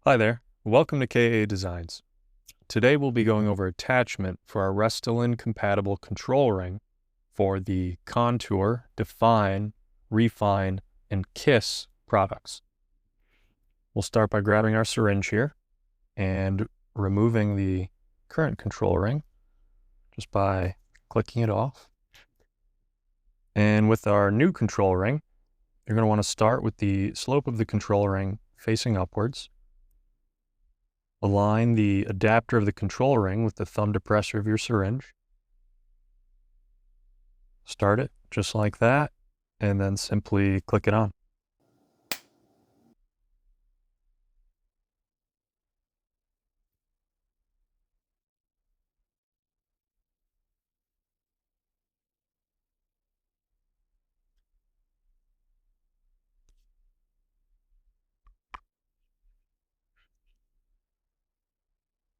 Hi there, welcome to KA Designs. Today we'll be going over attachment for our Restylane compatible control ring for the Contour, Defyne, Refyne, and Kysse products. We'll start by grabbing our syringe here and removing the current control ring just by clicking it off. And with our new control ring, you're going to want to start with the slope of the control ring facing upwards. Align the adapter of the control ring with the thumb depressor of your syringe. Start it just like that, and then simply click it on.